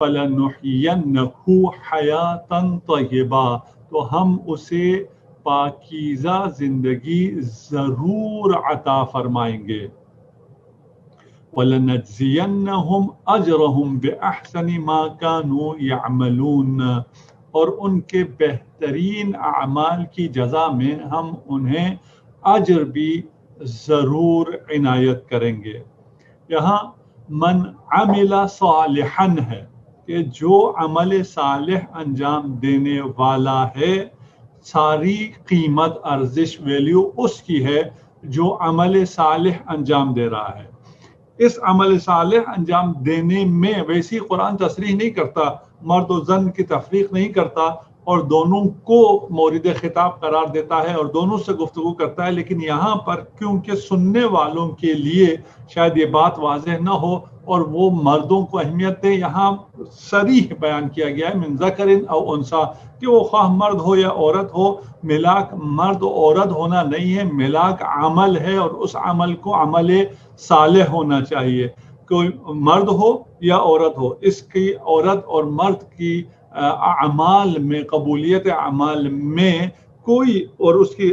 فَلَنُحْيِيَنَّهُ حَيَاةً طَيِّبَةً، تو ہم اسے پاکیزہ زندگی ضرور عطا فرمائیں گے. وَلَنَجْزِيَنَّهُمْ أَجْرَهُمْ بِأَحْسَنِ مَا كَانُوا يَعْمَلُونَ، اور ان کے بہترین اعمال کی جزا میں ہم انہیں اجر بھی ضرور عنایت کریں گے. یہاں من عمل صالحا ہے کہ جو عمل صالح انجام دینے والا ہے، ساری قیمت ارزش ویلیو اس کی ہے جو عمل صالح انجام دے رہا ہے. اس عمل صالح انجام دینے میں ویسی قرآن تصریح نہیں کرتا، مرد و زن کی تفریق نہیں کرتا اور دونوں کو مورد خطاب قرار دیتا ہے اور دونوں سے گفتگو کرتا ہے، لیکن یہاں پر کیونکہ سننے والوں کے لیے شاید یہ بات واضح نہ ہو اور وہ مردوں کو اہمیت دے، یہاں صریح بیان کیا گیا ہے من ذکر او انثی، کہ وہ خواہ مرد ہو یا عورت ہو. ملاک مرد و عورت ہونا نہیں ہے، ملاک عمل ہے اور اس عمل کو عمل صالح ہونا چاہیے. کوئی مرد ہو یا عورت ہو، اس کی عورت اور مرد کی اعمال میں، قبولیت اعمال میں کوئی، اور اس کی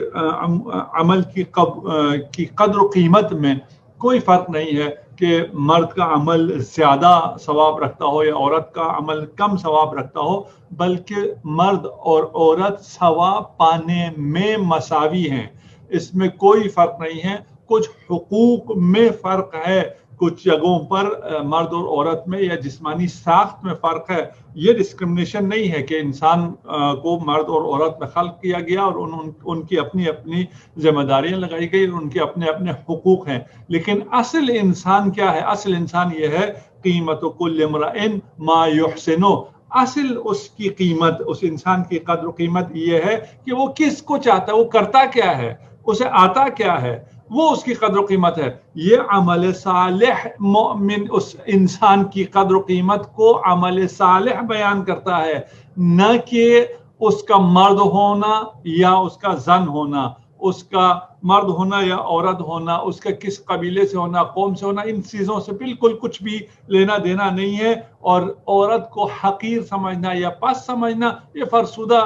عمل کی قدر و قیمت میں کوئی فرق نہیں ہے کہ مرد کا عمل زیادہ ثواب رکھتا ہو یا عورت کا عمل کم ثواب رکھتا ہو، بلکہ مرد اور عورت ثواب پانے میں مساوی ہیں، اس میں کوئی فرق نہیں ہے. کچھ حقوق میں فرق ہے، کچھ جگہوں پر مرد اور عورت میں یا جسمانی ساخت میں فرق ہے. یہ ڈسکرمنیشن نہیں ہے کہ انسان کو مرد اور عورت میں خلق کیا گیا اور ان کی اپنی اپنی ذمہ داریاں لگائی گئی اور ان کے اپنے اپنے حقوق ہیں. لیکن اصل انسان کیا ہے؟ اصل انسان یہ ہے قیمت کل امرئ ما یحسنہ، اصل اس کی قیمت، اس انسان کی قدر و قیمت یہ ہے کہ وہ کس کو چاہتا ہے، وہ کرتا کیا ہے، اسے آتا کیا ہے، وہ اس کی قدر و قیمت ہے. یہ عمل صالح مومن اس انسان کی قدر و قیمت کو عمل صالح بیان کرتا ہے، نہ کہ اس کا مرد ہونا یا اس کا زن ہونا، اس کا مرد ہونا یا عورت ہونا، اس کا کس قبیلے سے ہونا، قوم سے ہونا. ان چیزوں سے بالکل کچھ بھی لینا دینا نہیں ہے. اور عورت کو حقیر سمجھنا یا پس سمجھنا یہ فرسودہ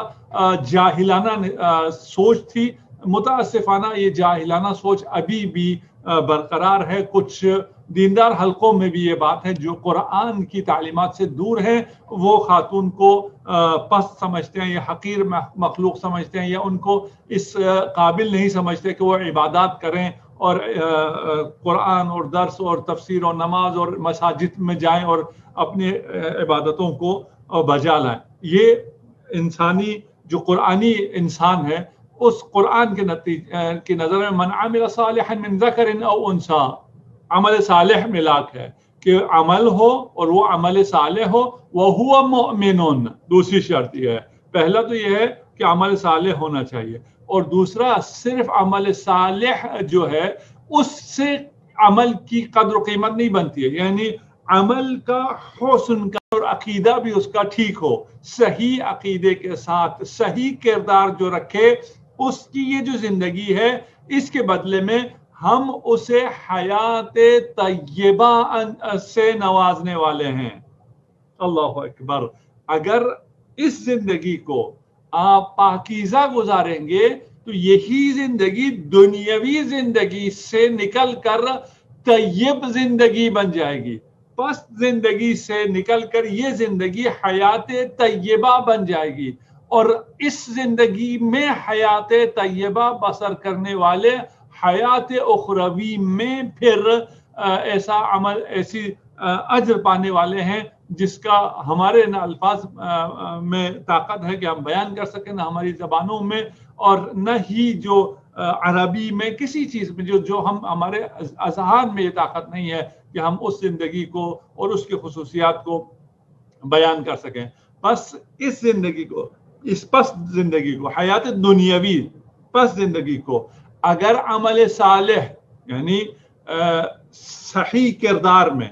جاہلانہ سوچ تھی. متاسفانہ یہ جاہلانہ سوچ ابھی بھی برقرار ہے. کچھ دیندار حلقوں میں بھی یہ بات ہے جو قرآن کی تعلیمات سے دور ہیں، وہ خاتون کو پست سمجھتے ہیں یا حقیر مخلوق سمجھتے ہیں یا ان کو اس قابل نہیں سمجھتے کہ وہ عبادات کریں اور قرآن اور درس اور تفسیر اور نماز اور مساجد میں جائیں اور اپنی عبادتوں کو بجا لائیں. یہ انسانی جو قرآنی انسان ہے اس قرآن کے کی نظر میں من عمل صالحا من ذکر او انثی، عمل صالح ملاک ہے کہ عمل ہو اور وہ عمل صالح ہو. وَهُوَ مُؤْمِنٌ، دوسری شرط یہ ہے. پہلا تو یہ ہے کہ عمل صالح ہونا چاہیے، اور دوسرا صرف عمل صالح جو ہے اس سے عمل کی قدر و قیمت نہیں بنتی ہے. یعنی عمل کا حسن کا اور عقیدہ بھی اس کا ٹھیک ہو، صحیح عقیدے کے ساتھ صحیح کردار جو رکھے، اس کی یہ جو زندگی ہے اس کے بدلے میں ہم اسے حیات طیبہ سے نوازنے والے ہیں. اللہ اکبر. اگر اس زندگی کو آپ پاکیزہ گزاریں گے تو یہی زندگی دنیاوی زندگی سے نکل کر طیب زندگی بن جائے گی. پس زندگی سے نکل کر یہ زندگی حیات طیبہ بن جائے گی، اور اس زندگی میں حیات طیبہ بسر کرنے والے حیات اخروی میں پھر ایسا عمل، ایسی اجر پانے والے ہیں جس کا ہمارے نہ الفاظ میں طاقت ہے کہ ہم بیان کر سکیں، نہ ہماری زبانوں میں، اور نہ ہی جو عربی میں کسی چیز میں جو ہم ہمارے اذہان میں یہ طاقت نہیں ہے کہ ہم اس زندگی کو اور اس کی خصوصیات کو بیان کر سکیں. بس اس زندگی کو، اس پس زندگی کو، حیات دنیاوی پس زندگی کو اگر عمل صالح یعنی صحیح کردار میں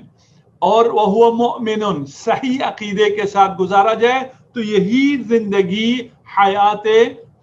اور وہو مؤمن صحیح عقیدے کے ساتھ گزارا جائے تو یہی زندگی حیات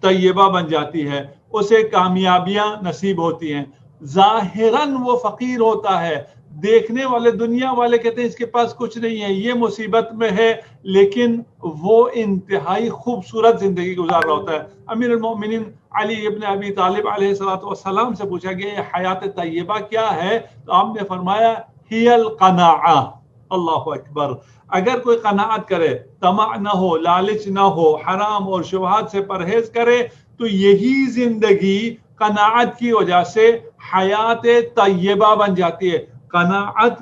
طیبہ بن جاتی ہے، اسے کامیابیاں نصیب ہوتی ہیں. ظاہراً وہ فقیر ہوتا ہے، دیکھنے والے دنیا والے کہتے ہیں اس کے پاس کچھ نہیں ہے، یہ مصیبت میں ہے، لیکن وہ انتہائی خوبصورت زندگی گزار رہا ہوتا ہے۔ امیر المومنین علی ابن ابی طالب علیہ السلام سے پوچھا گیا یہ حیات طیبہ کیا ہے، تو آپ نے فرمایا ہی القناعہ۔ اللہ اکبر، اگر کوئی قناعت کرے، طمع نہ ہو، لالچ نہ ہو، حرام اور شبہات سے پرہیز کرے، تو یہی زندگی قناعت کی وجہ سے حیات طیبہ بن جاتی ہے۔ قناعت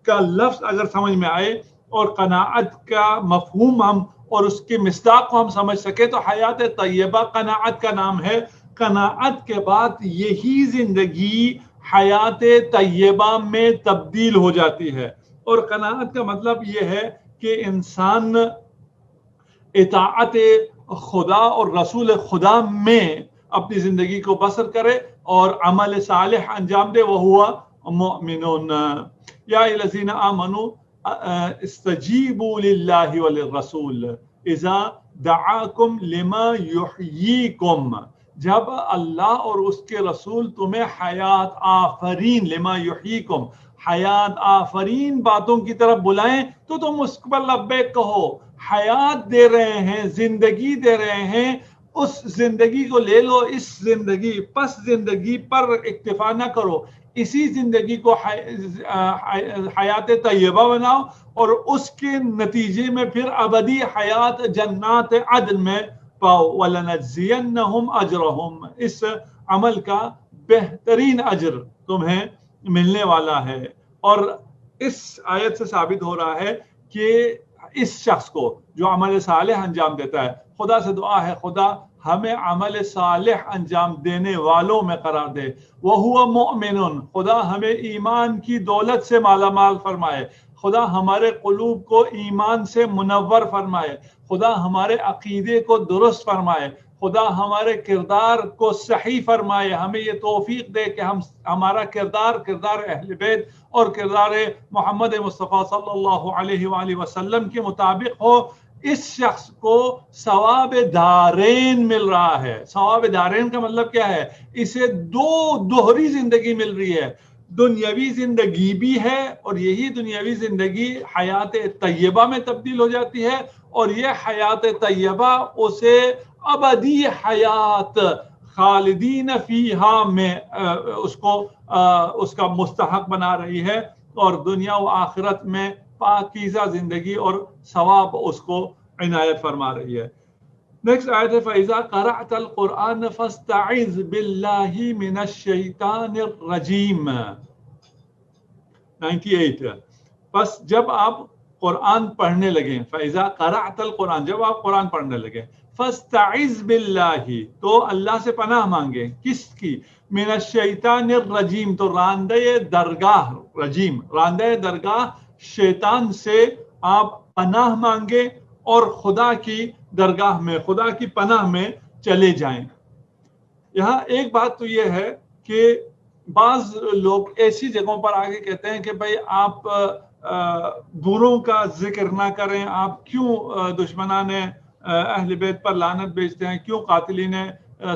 کا لفظ اگر سمجھ میں آئے اور قناعت کا مفہوم ہم اور اس کے مصداق کو ہم سمجھ سکے تو حیات طیبہ قناعت کا نام ہے۔ قناعت کے بعد یہی زندگی حیات طیبہ میں تبدیل ہو جاتی ہے۔ اور قناعت کا مطلب یہ ہے کہ انسان اطاعت خدا اور رسول خدا میں اپنی زندگی کو بسر کرے اور عمل صالح انجام دے، وہو مؤمنون۔ یا الذین آمنوا استجیبوا للہ وللرسول اذا دعاکم لما یحییکم، جب اللہ اور اس کے رسول تمہیں حیات آفرین، لما یحییکم، حیات آفرین باتوں کی طرف بلائیں تو تم اس پر لبیک کہو۔ حیات دے رہے ہیں، زندگی دے رہے ہیں، اس زندگی کو لے لو، اس زندگی پس زندگی پر اکتفا نہ کرو، اسی زندگی کو حیات طیبہ بناؤ اور اس کے نتیجے میں پھر ابدی حیات جنات عدن میں پاؤ۔ وَلَنَجْزِيَنَّهُمْ أَجْرَهُمْ، اس عمل کا بہترین اجر تمہیں ملنے والا ہے۔ اور اس آیت سے ثابت ہو رہا ہے کہ اس شخص کو جو عمل صالح انجام دیتا ہے، خدا سے دعا ہے خدا ہمیں عمل صالح انجام دینے والوں میں قرار دے۔ وَهُوَ مُؤْمِنٌ، خدا ہمیں ایمان کی دولت سے مالا مال فرمائے، خدا ہمارے قلوب کو ایمان سے منور فرمائے، خدا ہمارے عقیدے کو درست فرمائے، خدا ہمارے کردار کو صحیح فرمائے، ہمیں یہ توفیق دے کہ ہمارا کردار اہل بیت اور کردار محمد مصطفیٰ صلی اللہ علیہ وآلہ وسلم کے مطابق ہو۔ اس شخص کو ثواب دارین مل رہا ہے۔ ثواب دارین کا مطلب کیا ہے؟ اسے دوہری زندگی مل رہی ہے، دنیاوی زندگی بھی ہے اور یہی دنیاوی زندگی حیات طیبہ میں تبدیل ہو جاتی ہے، اور یہ حیات طیبہ اسے ابدی حیات خالدین فیہا میں اس کا مستحق بنا رہی ہے، اور دنیا و آخرت میں پاکیزہ زندگی اور ثواب اس کو عنایت فرما رہی ہے۔ نیکسٹ آیت ہے فَإِذَا قَرَأْتَ الْقُرْآنَ فَاسْتَعِذْ بِاللَّهِ مِنَ الشَّيْطَانِ الرَّجِيمِ 98۔ بس جب آپ قرآن پڑھنے لگیں، فَإِذَا قَرَأْتَ الْقُرْآنَ، جب آپ قرآن پڑھنے لگیں، فَاسْتَعِذْ بِاللَّهِ، تو اللہ سے پناہ مانگیں، کس کی؟ من الشیطان الرجیم، تو راندہ درگاہ، رجیم راندہ درگاہ شیطان سے آپ پناہ مانگیں اور خدا کی درگاہ میں، خدا کی پناہ میں چلے جائیں۔ یہاں ایک بات تو یہ ہے کہ بعض لوگ ایسی جگہوں پر آگے کہتے ہیں کہ بھئی آپ بروں کا ذکر نہ کریں، آپ کیوں دشمنان اہل بیت پر لعنت بھیجتے ہیں، کیوں قاتلین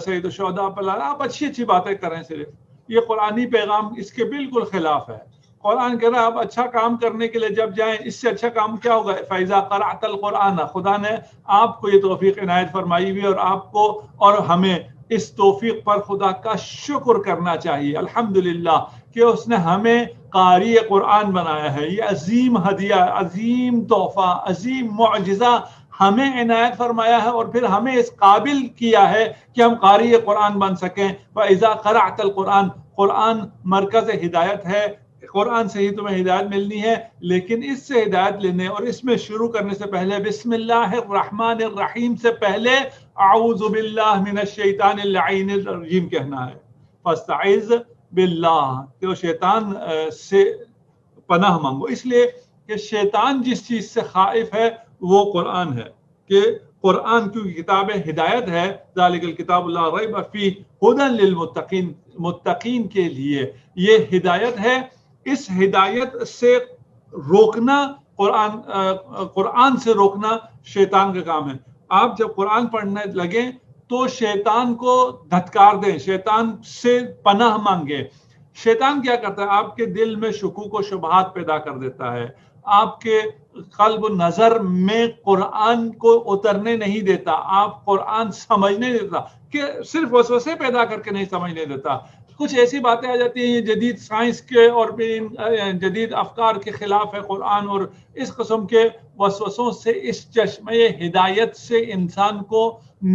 سید الشہداء پر لعنت، آپ اچھی باتیں کریں صرف۔ یہ قرآنی پیغام اس کے بالکل خلاف ہے۔ قرآن کہہ رہا ہے آپ اچھا کام کرنے کے لیے جب جائیں، اس سے اچھا کام کیا ہوگا؟ فَإِذَا قَرَأْتَ الْقُرْآنَ، خدا نے آپ کو یہ توفیق عنایت فرمائی ہوئی، اور آپ کو اور ہمیں اس توفیق پر خدا کا شکر کرنا چاہیے، الحمدللہ کہ اس نے ہمیں قاری قرآن بنایا ہے۔ یہ عظیم ہدیہ، عظیم تحفہ، عظیم معجزہ ہمیں عنایت فرمایا ہے، اور پھر ہمیں اس قابل کیا ہے کہ ہم قاری قرآن بن سکیں۔ فَإِذَا قَرَأْتَ الْقُرْآنَ، قرآن مرکز ہدایت ہے، قرآن سے ہی تمہیں ہدایت ملنی ہے، لیکن اس سے ہدایت لینے اور اس میں شروع کرنے سے پہلے بسم اللہ الرحمن الرحیم سے پہلے اعوذ باللہ من الشیطان اللعین الرجیم کہنا ہے۔ فاستعذ باللہ، تو شیطان سے پناہ مانگو، اس لیے کہ شیطان جس چیز سے خائف ہے وہ قرآن ہے، کہ قرآن کیونکہ کتاب ہدایت ہے، ذالک الکتاب لا ریب فیہ ھدی للمتقین، متقین کے لیے یہ ہدایت ہے۔ اس ہدایت سے روکنا قرآن سے روکنا شیطان کا کام ہے۔ آپ جب قرآن پڑھنے لگیں تو شیطان کو دھتکار دیں، شیطان سے پناہ مانگیں۔ شیطان کیا کرتا ہے؟ آپ کے دل میں شکوک و شبہات پیدا کر دیتا ہے، آپ کے قلب و نظر میں قرآن کو اترنے نہیں دیتا، آپ قرآن سمجھنے دیتا، کہ صرف وسوسے پیدا کر کے نہیں سمجھنے دیتا، کچھ ایسی باتیں آ جاتی ہیں یہ جدید سائنس کے اور جدید افکار کے خلاف ہے قرآن، اور اس قسم کے وسوسوں سے اس چشمہ ہدایت سے انسان کو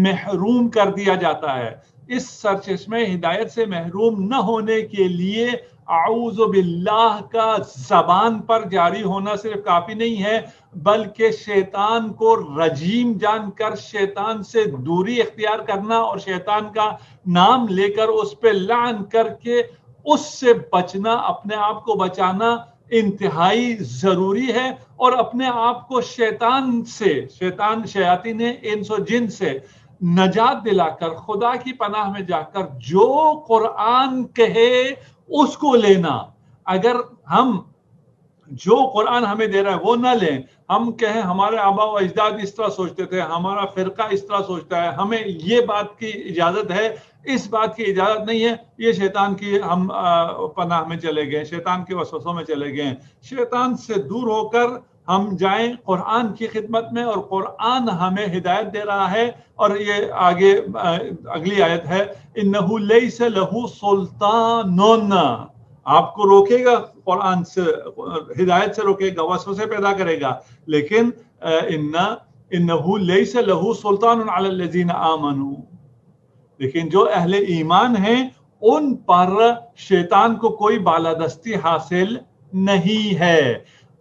محروم کر دیا جاتا ہے۔ اس سرچشمہ ہدایت سے محروم نہ ہونے کے لیے اعوذ باللہ کا زبان پر جاری ہونا صرف کافی نہیں ہے، بلکہ شیطان کو رجیم جان کر شیطان سے دوری اختیار کرنا اور شیطان کا نام لے کر اس پہ لعن کر کے اس سے بچنا، اپنے آپ کو بچانا انتہائی ضروری ہے، اور اپنے آپ کو شیطان سے، شیاطین انس و جن سے نجات دلا کر خدا کی پناہ میں جا کر جو قرآن کہے اس کو لینا۔ اگر ہم جو قرآن ہمیں دے رہا ہے وہ نہ لیں، ہم کہیں ہمارے آبا و اجداد اس طرح سوچتے تھے، ہمارا فرقہ اس طرح سوچتا ہے، ہمیں یہ بات کی اجازت ہے، اس بات کی اجازت نہیں ہے، یہ شیطان کی ہم پناہ میں چلے گئے، شیطان کے وسوسوں میں چلے گئے۔ شیطان سے دور ہو کر ہم جائیں قرآن کی خدمت میں، اور قرآن ہمیں ہدایت دے رہا ہے، اور یہ آگے اگلی آیت ہے انہ لیس لہ سلطان، آپ کو روکے گا قرآن سے، ہدایت سے روکے گا، وسوسے پیدا کرے گا، لیکن انہ لیس لہ سلطان علی الذین آمنوا، لیکن جو اہل ایمان ہیں ان پر شیطان کو کوئی بالادستی حاصل نہیں ہے۔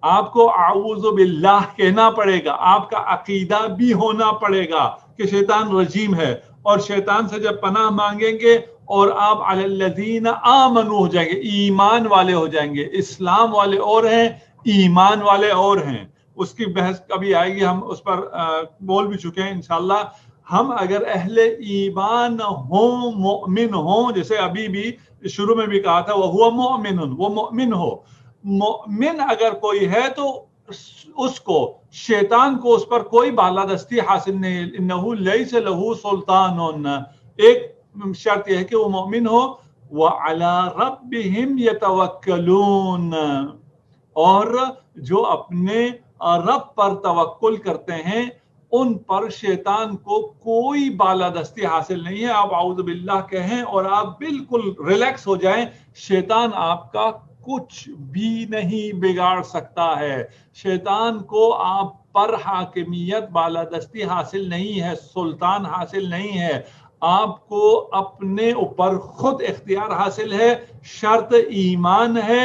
آپ کو اعوذ باللہ کہنا پڑے گا، آپ کا عقیدہ بھی ہونا پڑے گا کہ شیطان رجیم ہے، اور شیطان سے جب پناہ مانگیں گے اور آپ علی الذین آمنوا ہو جائیں گے، ایمان والے ہو جائیں گے۔ اسلام والے اور ہیں، ایمان والے اور ہیں، اس کی بحث کبھی آئے گی، ہم اس پر بول بھی چکے ہیں انشاءاللہ۔ ہم اگر اہل ایمان ہوں، مؤمن ہوں، جیسے ابھی بھی شروع میں بھی کہا تھا وَهُوَ مُؤْمِنٌ، وہ مؤمن ہو، مؤمن اگر کوئی ہے تو اس کو شیطان کو اس پر کوئی بالادستی حاصل نہیں۔ انہ لیس لہ سلطان، ایک شرط یہ ہے کہ وہ مومن ہو، وَعَلَىٰ رَبِّهِمْ يَتَوَكَّلُونَ، اور جو اپنے رب پر توکل کرتے ہیں ان پر شیطان کو کوئی بالادستی حاصل نہیں ہے۔ آپ اعوذ باللہ کہیں اور آپ بالکل ریلیکس ہو جائیں، شیطان آپ کا کچھ بھی نہیں بگاڑ سکتا ہے، شیطان کو آپ پر حاکمیت بالادستی حاصل نہیں ہے، سلطان حاصل نہیں ہے، آپ کو اپنے اوپر خود اختیار حاصل ہے، شرط ایمان ہے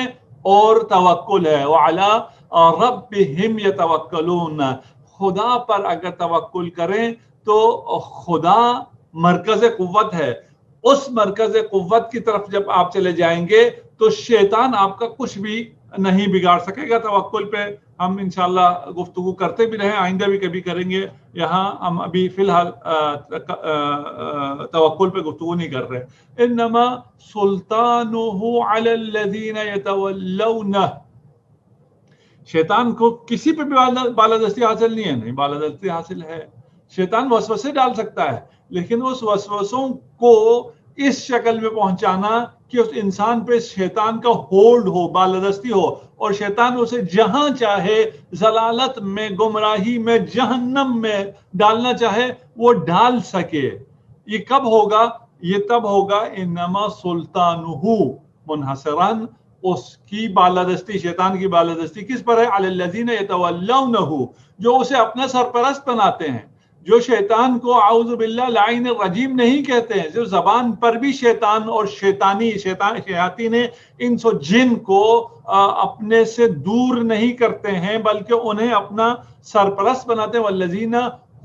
اور توکل ہے۔ وَعَلَىٰ رَبِّهِمْ يَتَوَكَّلُونَ، خدا پر اگر توکل کریں تو خدا مرکز قوت ہے، اس مرکز قوت کی طرف جب آپ چلے جائیں گے تو شیطان آپ کا کچھ بھی نہیں بگاڑ سکے گا۔ توکل پہ ہم انشاءاللہ گفتگو کرتے بھی رہیں، آئندہ بھی کبھی کریں گے، یہاں ہم ابھی فی الحال توکل پہ گفتگو نہیں کر رہے۔ انما سلطانہ علی الذین یتولونہ، شیطان کو کسی پہ بھی بالادستی حاصل نہیں ہے، نہیں بالادستی حاصل ہے۔ شیطان وسوسے ڈال سکتا ہے، لیکن اس وسوسوں کو اس شکل میں پہنچانا کہ اس انسان پہ شیطان کا ہولڈ ہو، بالادستی ہو، اور شیطان اسے جہاں چاہے ضلالت میں، گمراہی میں، جہنم میں ڈالنا چاہے وہ ڈال سکے۔ یہ کب ہوگا؟ یہ تب ہوگا انما سلطانہ منحصراً، اس کی بالادستی، شیطان کی بالادستی کس پر ہے؟ علی الذین یتولونہ، جو اسے اپنا سرپرست بناتے ہیں، جو شیطان کو اعوذ باللہ لعین الرجیم نہیں کہتے ہیں، جو زبان پر بھی شیطان اور شیاطین انس و جن کو اپنے سے دور نہیں کرتے ہیں بلکہ انہیں اپنا سرپرست بناتے ہیں، والذین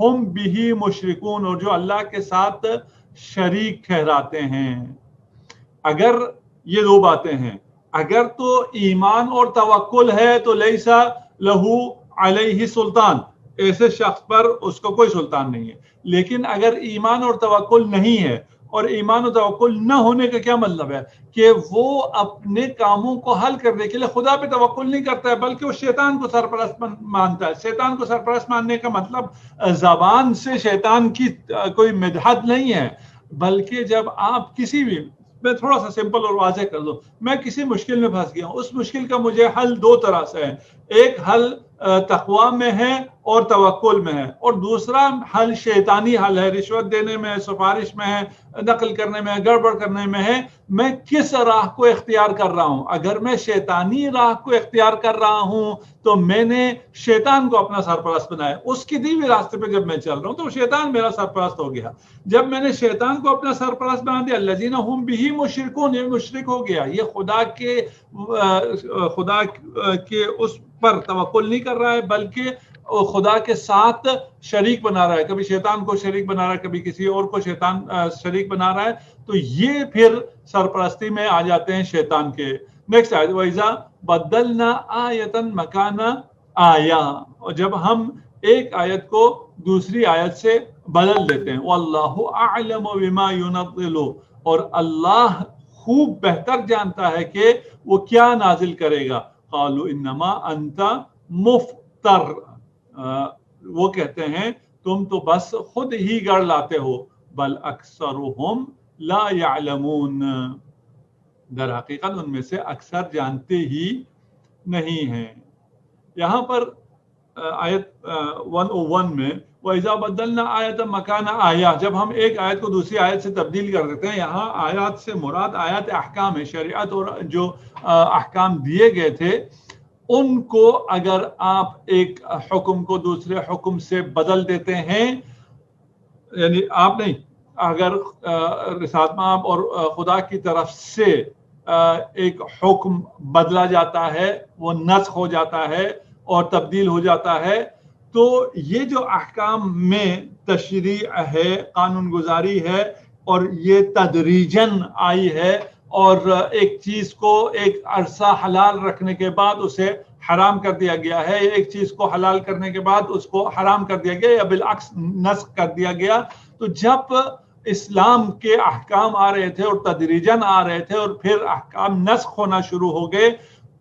ہم بہ مشرکون، اور جو اللہ کے ساتھ شریک ٹھہراتے ہیں۔ اگر یہ دو باتیں ہیں، اگر تو ایمان اور توکل ہے تو لیسا لہو علیہ سلطان، ایسے شخص پر اس کو کوئی سلطان نہیں ہے۔ لیکن اگر ایمان اور توکل نہیں ہے، اور ایمان اور توکل نہ ہونے کا کیا مطلب ہے؟ کہ وہ اپنے کاموں کو حل کرنے کے لیے خدا پہ توکل نہیں کرتا ہے بلکہ وہ شیطان کو سرپرست مانتا ہے۔ شیطان کو سرپرست ماننے کا مطلب زبان سے شیطان کی کوئی مدحت نہیں ہے، بلکہ جب آپ کسی بھی میں تھوڑا سا سمپل اور واضح کر دوں، میں کسی مشکل میں پھنس گیا ہوں، اس مشکل کا مجھے حل دو طرح سے ہے، ایک حل تقویٰ میں ہے اور توکل میں ہے، اور دوسرا حل شیطانی حل ہے، رشوت دینے میں ہے، سفارش میں ہے، نقل کرنے میں ہے، گڑبڑ کرنے میں ہے۔ میں کس راہ کو اختیار کر رہا ہوں؟ اگر میں شیطانی راہ کو اختیار کر رہا ہوں تو میں نے شیطان کو اپنا سرپرست بنایا، اس کی دی ہوئی راستے پہ جب میں چل رہا ہوں تو شیطان میرا سرپرست ہو گیا۔ جب میں نے شیطان کو اپنا سرپرست بنا دیا، الذین هم بہ مشرکون، یہ مشرک ہو گیا، یہ خدا کے اس پر توکل نہیں کر رہا ہے بلکہ خدا کے ساتھ شریک بنا رہا ہے، کبھی شیطان کو شریک بنا رہا ہے، کبھی کسی اور کو شیطان شریک بنا رہا ہے، تو یہ پھر سرپرستی میں آ جاتے ہیں شیطان کے۔ نیکسٹ آیت، وَإِذَا بَدَّلْنَا آیَةً مَكَانَ آیَةٍ، اور جب ہم ایک آیت کو دوسری آیت سے بدل دیتے ہیں، وَاللَّهُ أَعْلَمُ بِمَا يُنَزِّلُ، اور اللہ خوب بہتر جانتا ہے کہ وہ کیا نازل کرے گا۔ قَالُوا إِنَّمَا أَنْتَ مُفْتَرٍ، وہ کہتے ہیں تم تو بس خود ہی گڑ لاتے ہو، بل اکثرهم لا يعلمون، در حقیقت ان میں سے اکثر جانتے ہی نہیں ہیں۔ یہاں پر آیت 101 میں وَإِذَا بَدَّلْنَا آیَةً مَكَانَ آیَةٍ، جب ہم ایک آیت کو دوسری آیت سے تبدیل کر دیتے ہیں، یہاں آیات سے مراد آیات احکام ہے، شریعت اور جو احکام دیے گئے تھے ان کو اگر آپ ایک حکم کو دوسرے حکم سے بدل دیتے ہیں، یعنی آپ نہیں، اگر رسالت مآب اور خدا کی طرف سے ایک حکم بدلا جاتا ہے، وہ نسخ ہو جاتا ہے اور تبدیل ہو جاتا ہے، تو یہ جو احکام میں تشریع ہے، قانون گزاری ہے، اور یہ تدریجاً آئی ہے، اور ایک چیز کو ایک عرصہ حلال رکھنے کے بعد اسے حرام کر دیا گیا ہے، ایک چیز کو حلال کرنے کے بعد اس کو حرام کر دیا گیا یا بالعکس نسخ کر دیا گیا۔ تو جب اسلام کے احکام آ رہے تھے اور تدریجاً آ رہے تھے اور پھر احکام نسخ ہونا شروع ہو گئے،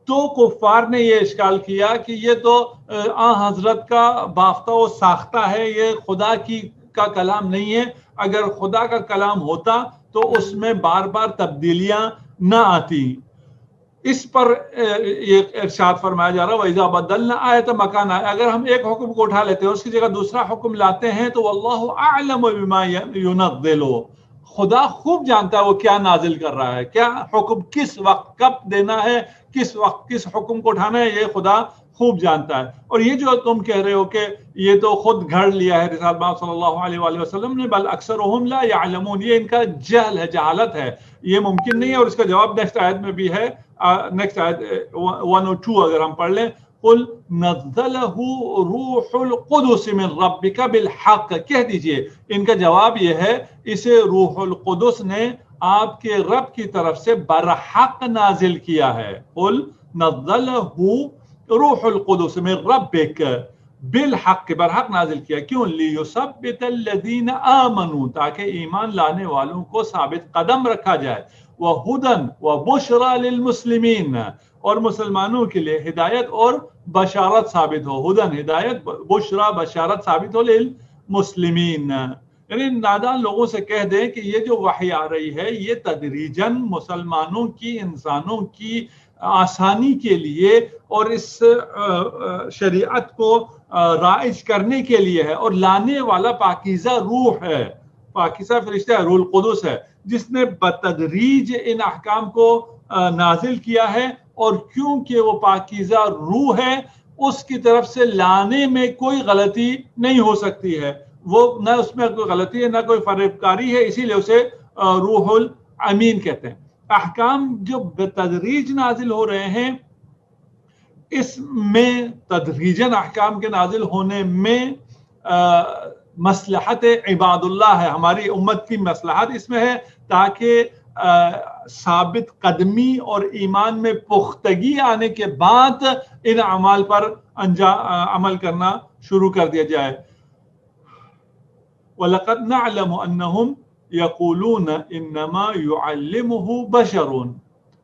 تو کفار نے یہ اشکال کیا کہ یہ تو حضرت کا بافتہ و ساختہ ہے، یہ خدا کا کلام نہیں ہے، اگر خدا کا کلام ہوتا تو اس میں بار بار تبدیلیاں نہ آتی۔ اس پر یہ ارشاد فرمایا جا رہا ہے وَإِذَا بَدَّلْنَا آیَةً مَكَانَ آیَةٍ، اگر ہم ایک حکم کو اٹھا لیتے ہیں اس کی جگہ دوسرا حکم لاتے ہیں تو وَاللَّهُ أَعْلَمُ بِمَا يُنَزِّلُ، خدا خوب جانتا ہے وہ کیا نازل کر رہا ہے، کیا حکم کس وقت کب دینا ہے، کس وقت کس حکم کو اٹھانا ہے، یہ خدا خوب جانتا ہے۔ اور یہ جو تم کہہ رہے ہو کہ یہ تو خود گھڑ لیا ہے رسالت مآب صلی اللہ علیہ وآلہ وسلم نے، بل اکثرهم لا يعلمون، یہ ان کا جہل ہے، جہالت ہے، یہ ممکن نہیں ہے۔ اور اس کا جواب نیکسٹ آیت میں بھی ہے، نیکسٹ آیت 102 اگر ہم پڑھ لیں، قل نزلہ روح القدس من ربک بالحق، کہہ دیجئے ان کا جواب یہ ہے اسے روح القدس نے آپ کے رب کی طرف سے برحق نازل کیا ہے۔ قل نزلہ روح القدس من ربک بالحق، برحق نازل کیا، کیوں؟ لیثبت الذین آمنوا، تاکہ ایمان لانے والوں کو ثابت قدم رکھا جائے، وہدن وبشرى للمسلمین، اور مسلمانوں کے لیے ہدایت اور بشارت ثابت ہو، ہدن ہدایت، بشرا بشارت ثابت ہو للمسلمین، یعنی نادان لوگوں سے کہہ دیں کہ یہ جو وحی آ رہی ہے یہ تدریجاً مسلمانوں کی، انسانوں کی آسانی کے لیے اور اس شریعت کو رائج کرنے کے لیے ہے، اور لانے والا پاکیزہ روح ہے، پاکیزہ فرشتہ ہے، روح القدس ہے، جس نے بتدریج ان احکام کو نازل کیا ہے، اور کیونکہ وہ پاکیزہ روح ہے اس کی طرف سے لانے میں کوئی غلطی نہیں ہو سکتی ہے، وہ نہ اس میں کوئی غلطی ہے نہ کوئی فریب کاری ہے، اسی لیے اسے روح الامین کہتے ہیں۔ احکام جو بتدریج نازل ہو رہے ہیں، اس میں تدریجاً احکام کے نازل ہونے میں مصلحت عباد اللہ ہے، ہماری امت کی مصلحت اس میں ہے، تاکہ ثابت قدمی اور ایمان میں پختگی آنے کے بعد ان اعمال پر عمل کرنا شروع کر دیا جائے۔ وَلَقَدْ نَعْلَمُ أَنَّهُمْ يَقُولُونَ إِنَّمَا يُعَلِّمُهُ بَشَرٌ،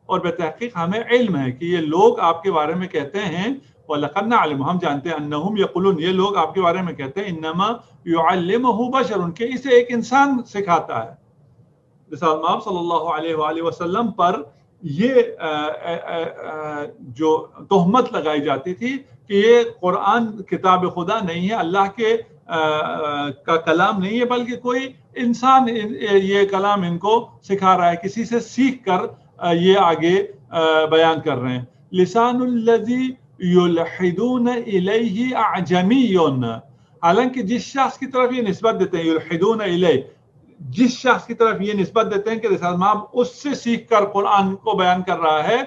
اور بتحقیق ہمیں علم ہے کہ یہ لوگ آپ کے بارے میں کہتے ہیں، وَلَقَدْ نَعْلَمُ، ہم جانتے ہیں، أَنَّهُمْ يَقُولُونَ، یہ لوگ آپ کے بارے میں کہتے ہیں، إِنَّمَا يُعَلِّمُهُ بَشَرٌ، کہ اسے ایک انسان سکھاتا ہے۔ رسالت مآب صلی اللہ علیہ وآلہ وسلم پر یہ جو تہمت لگائی جاتی تھی کہ یہ قرآن کتاب خدا نہیں ہے، اللہ کے کا کلام نہیں ہے، بلکہ کوئی انسان یہ کلام ان کو سکھا رہا ہے، کسی سے سیکھ کر یہ آگے بیان کر رہے ہیں. لسان الذی یلحدون الیہ اعجمی، حالانکہ جس شخص کی طرف یہ نسبت دیتے ہیں، یلحدون الیہ، جس شخص کی طرف یہ نسبت دیتے ہیں کہ رسالت مآب اس سے سیکھ کر قرآن کو بیان کر رہا ہے،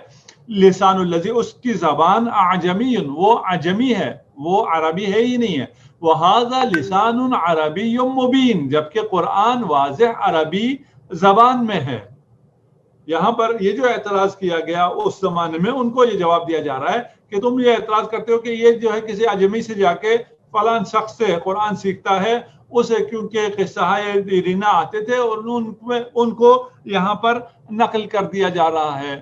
لسان الذی، اس کی زبان اعجمی، وہ عجمی ہے، وہ عربی ہے ہی نہیں ہے. وہذا لسان عربی مبین، جبکہ قرآن واضح عربی زبان میں ہے. یہاں پر یہ جو اعتراض کیا گیا اس زمانے میں، ان کو یہ جواب دیا جا رہا ہے کہ تم یہ اعتراض کرتے ہو کہ یہ جو ہے کسی عجمی سے جا کے فلاں شخص سے قرآن سیکھتا ہے، اسے کیونکہ قصہ دیرینہ آتے تھے اور ان کو یہاں پر نقل کر دیا جا رہا ہے.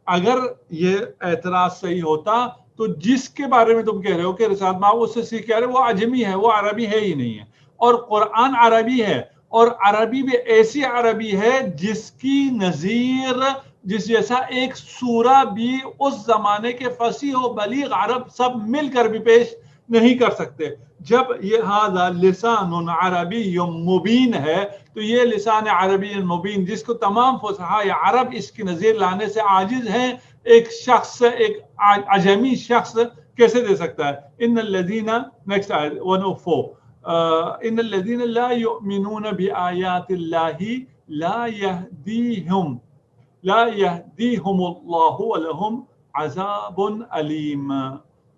اگر یہ اعتراض صحیح ہوتا تو جس کے بارے میں تم کہہ رہے ہو کہ رسالت مآب اس سے سیکھ کے آ رہے، وہ عجمی ہے، وہ عربی ہے ہی نہیں ہے، اور قرآن عربی ہے، اور عربی بھی ایسی عربی ہے جس کی نظیر، جس جیسا ایک سورہ بھی اس زمانے کے فصیح و بلیغ عرب سب مل کر بھی پیش نہیں کر سکتے. جب یہ ہذا لسان عربی مبین ہے تو یہ لسان عربی مبین جس کو تمام فصحاء عرب اس کی نظیر لانے سے عاجز ہیں، ایک شخص، ایک عجمی شخص کیسے دے سکتا ہے؟ ان الذین، نیکسٹ آیت 104، ان الذین لا یؤمنون بآیات اللہ لا یہدیہم اللہ ولہم عذاب علیم.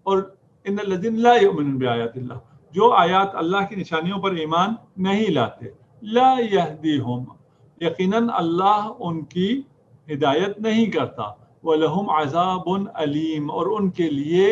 اور ان الذین لا یؤمنون بآیات اللہ، جو آیات اللہ کی نشانیوں پر ایمان نہیں لاتے، لا یہدیہم، یقیناً اللہ ان کی ہدایت نہیں کرتا، وَلَهُمْ عَذَابٌ علیم، اور ان کے لیے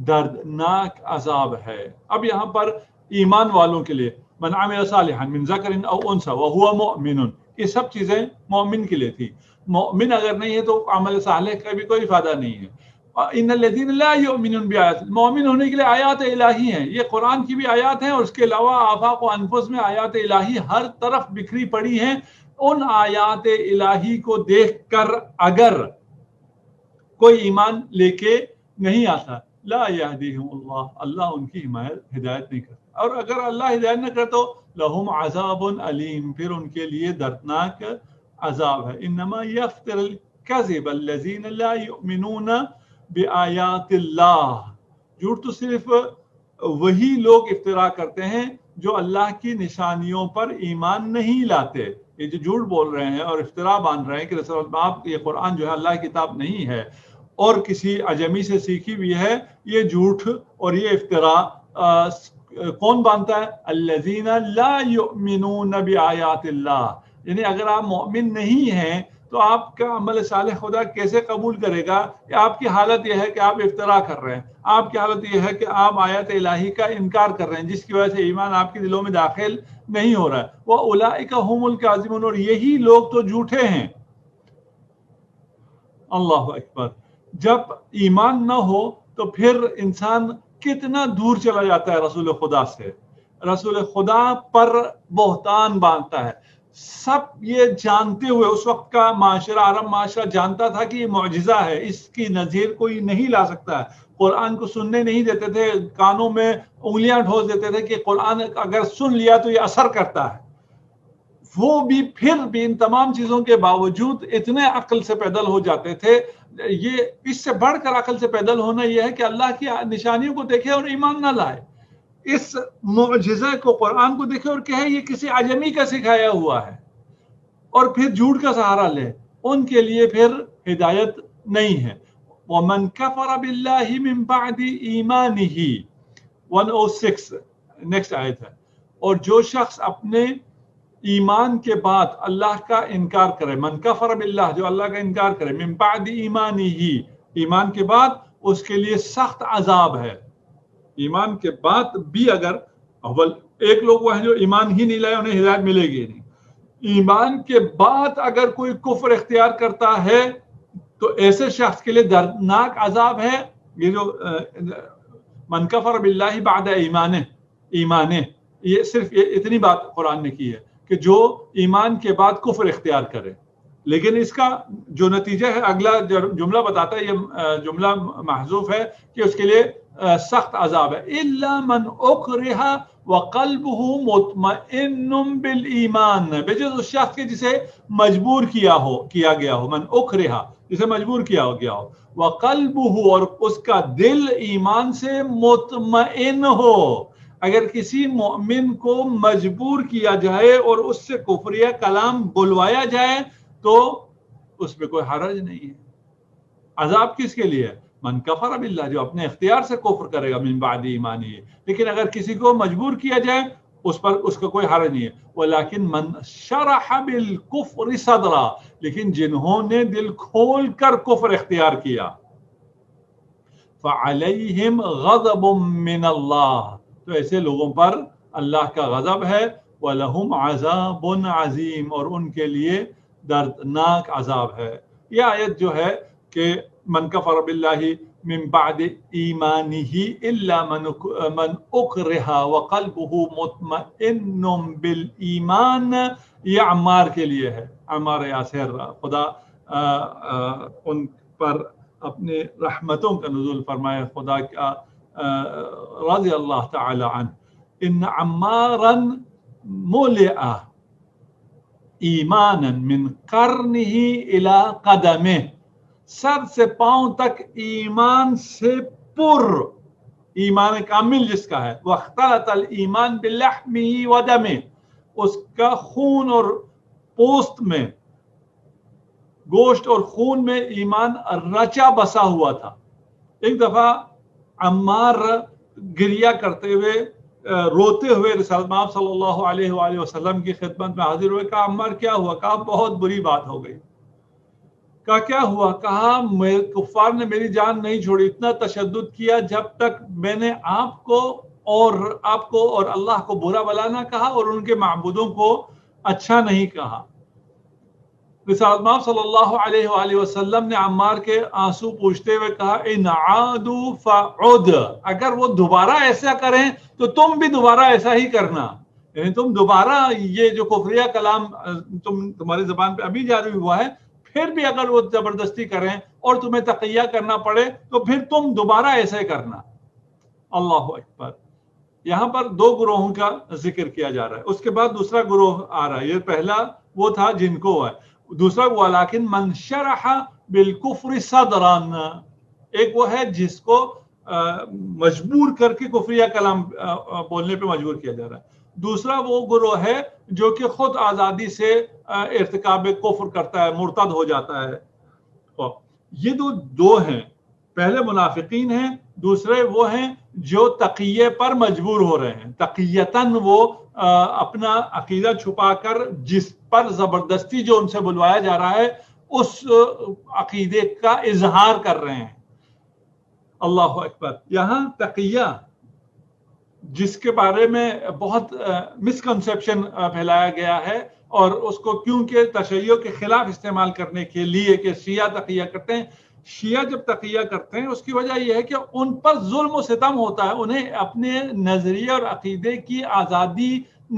دردناک عذاب ہے. اب یہاں پر ایمان والوں کے لیے، من عمل صالحا من ذکر او انثى وهو مؤمن، یہ سب چیزیں مومن کے لیے تھی. مومن اگر نہیں ہے تو عمل صالح کا بھی کوئی فائدہ نہیں ہے. ان الذین لا یؤمنون بآیات، مومن ہونے کے لیے آیات الہی ہیں، یہ قرآن کی بھی آیات ہیں، اور اس کے علاوہ آفاق و انفس میں آیات الہی ہر طرف بکھری پڑی ہیں. ان آیات الہی کو دیکھ کر اگر کوئی ایمان لے کے نہیں آتا، لا یہدیہم اللہ، اللہ ان کی ہدایت نہیں کرتا. اور اگر اللہ ہدایت نہ کرے تو لہم عذاب علیم، پھر ان کے لیے دردناک عذاب ہے. انما یفتر الکذب الذین لا یؤمنون بآیات اللہ، جھوٹ تو صرف وہی لوگ افطرا کرتے ہیں جو اللہ کی نشانیوں پر ایمان نہیں لاتے. یہ جو جھوٹ بول رہے ہیں اور افطرا باندھ رہے ہیں کہ رسول مآب یہ قرآن جو ہے اللہ کی کتاب نہیں ہے اور کسی عجمی سے سیکھی بھی ہے، یہ جھوٹ اور یہ افطرا کون باندھتا ہے؟ الذین لا یؤمنون بآیات اللہ. یعنی اگر آپ مومن نہیں ہیں تو آپ کا عمل صالح خدا کیسے قبول کرے گا؟ کہ آپ کی حالت یہ ہے کہ آپ افطرا کر رہے ہیں، آپ کی حالت یہ ہے کہ آپ آیات الہی کا انکار کر رہے ہیں، جس کی وجہ سے ایمان آپ کے دلوں میں داخل نہیں ہو رہا ہے. وَأُولَئِكَ هُمُ الْكَاذِبُونَ، اور یہی لوگ تو جھوٹے ہیں. اللہ اکبر. جب ایمان نہ ہو تو پھر انسان کتنا دور چلا جاتا ہے رسول خدا سے، رسول خدا پر بہتان باندھتا ہے. سب یہ جانتے ہوئے، اس وقت کا معاشرہ، عرب معاشرہ جانتا تھا کہ یہ معجزہ ہے، اس کی نظیر کوئی نہیں لا سکتا ہے. قرآن کو سننے نہیں دیتے تھے، کانوں میں انگلیاں ٹھوس دیتے تھے کہ قرآن اگر سن لیا تو یہ اثر کرتا ہے. وہ بھی پھر بھی ان تمام چیزوں کے باوجود اتنے عقل سے پیدل ہو جاتے تھے. یہ اس سے بڑھ کر عقل سے پیدل ہونا یہ ہے کہ اللہ کی نشانیوں کو دیکھے اور ایمان نہ لائے، اس معجزہ کو، قرآن کو دیکھے اور کہے یہ کسی عجمی کا سکھایا ہوا ہے، اور پھر جھوٹ کا سہارا لے. ان کے لیے پھر ہدایت نہیں ہے. وَمَنْ كَفَرَ بِاللَّهِ مِنْ بَعْدِ إِيمَانِهِ 106 نیکسٹ آیت ہے. اور جو شخص اپنے ایمان کے بعد اللہ کا انکار کرے، من کفر باللہ، جو اللہ کا انکار کرے، من بعد ایمانہ، ایمان کے بعد اس کے لیے سخت عذاب ہے. ایمان کے بعد بھی اگر اول ایک لوگ وہ ہیں جو ایمان ہی نہیں لائے، انہیں ہدایت ملے گی نہیں. ایمان کے بعد اگر کوئی کفر اختیار کرتا ہے تو ایسے شخص کے لیے دردناک عذاب ہے. یہ جو من کفر باللہ بعد ایمانہ، یہ صرف اتنی بات قرآن نے کی ہے کہ جو ایمان کے بعد کفر اختیار کرے. لیکن اس کا جو نتیجہ ہے اگلا جملہ بتاتا ہے، یہ جملہ محذوف ہے کہ اس کے لیے سخت عذاب ہے. الا من اکرہ وقلبہ مطمئن بالایمان، بجز اس شخص کے جسے مجبور کیا گیا ہو. من اکرہ جسے مجبور کیا گیا ہو، وقلبہ اور اس کا دل ایمان سے مطمئن ہو. اگر کسی مومن کو مجبور کیا جائے اور اس سے کفریہ کلام بلوایا جائے تو اس میں کوئی حرج نہیں ہے. عذاب کس کے لیے؟ من کفر باللہ، جو اپنے اختیار سے کفر کرے گا من بعد ایمانہ. لیکن اگر کسی کو مجبور کیا جائے اس پر اس کا کوئی حرج نہیں ہے. ولیکن من شرح بالکفر صدرا، لیکن جنہوں نے دل کھول کر کفر اختیار کیا، فعلیہم غضب من اللہ، تو ایسے لوگوں پر اللہ کا غضب ہے. وَلَهُمْ عَذَابٌ عَظِيمٌ، اور ان کے لیے دردناک عذاب ہے. یہ آیت جو ہے کہ من کفر باللہ من بعد ایمانہ الا من اکرہ وقلبہ مطمئن بالایمان، یہ عمار کے لیے ہے. عمار یاسر، خدا ان پر اپنے رحمتوں کا نزول فرمائے، خدا کا رضی اللہ تعالی عنہ. ان عمارا ملئ ایمانا من قرنہ الی قدمہ، سر سے پاؤں تک ایمان سے پر، ایمان کامل جس کا ہے. واختلط الایمان بلحمہ ودمہ، اس کا خون اور پوست میں، گوشت اور خون میں ایمان رچا بسا ہوا تھا. ایک دفعہ عمار گریہ کرتے ہوئے، روتے ہوئے رسول اللہ صلی اللہ علیہ وآلہ وسلم کی خدمت میں حاضر ہوئے. کہا عمار کیا ہوا؟ کہا بہت بری بات ہو گئی. کہا کیا ہوا؟ کہا کفار نے میری جان نہیں چھوڑی، اتنا تشدد کیا جب تک میں نے آپ کو اور اللہ کو برا بلا نہ کہا اور ان کے معبودوں کو اچھا نہیں کہا. رسول اللہ صلی اللہ علیہ وآلہ وسلم نے عمار کے آنسو پوچھتے ہوئے کہا ان عادوا فعد، اگر وہ دوبارہ ایسا کریں تو تم بھی دوبارہ ایسا ہی کرنا. یعنی تم دوبارہ یہ جو کفریہ کلام تمہاری زبان پہ ابھی جاری ہوا ہے، پھر بھی اگر وہ زبردستی کریں اور تمہیں تقیہ کرنا پڑے تو پھر تم دوبارہ ایسے کرنا. اللہ اکبر. یہاں پر دو گروہوں کا ذکر کیا جا رہا ہے. اس کے بعد دوسرا گروہ آ رہا ہے. یہ پہلا وہ تھا جن کو ہے، دوسرا ولیکن من شرح بالکفر صدرا، ایک وہ ہے جس کو مجبور کر کے کفریہ کلام بولنے پہ مجبور کیا جا رہا ہے. دوسرا وہ گروہ ہے جو کہ خود آزادی سے ارتکاب کفر کرتا ہے، مرتد ہو جاتا ہے. یہ دو ہیں، پہلے منافقین ہیں، دوسرے وہ ہیں جو تقیہ پر مجبور ہو رہے ہیں. تقیتاً وہ اپنا عقیدہ چھپا کر جس پر زبردستی جو ان سے بلوایا جا رہا ہے اس عقیدے کا اظہار کر رہے ہیں. اللہ اکبر. یہاں تقیہ جس کے بارے میں بہت مسکنسیپشن پھیلایا گیا ہے، اور اس کو کیونکہ تشیع کے خلاف استعمال کرنے کے لیے کہ شیعہ تقیہ کرتے ہیں. شیعہ جب تقیہ کرتے ہیں اس کی وجہ یہ ہے کہ ان پر ظلم و ستم ہوتا ہے، انہیں اپنے نظریے اور عقیدے کی آزادی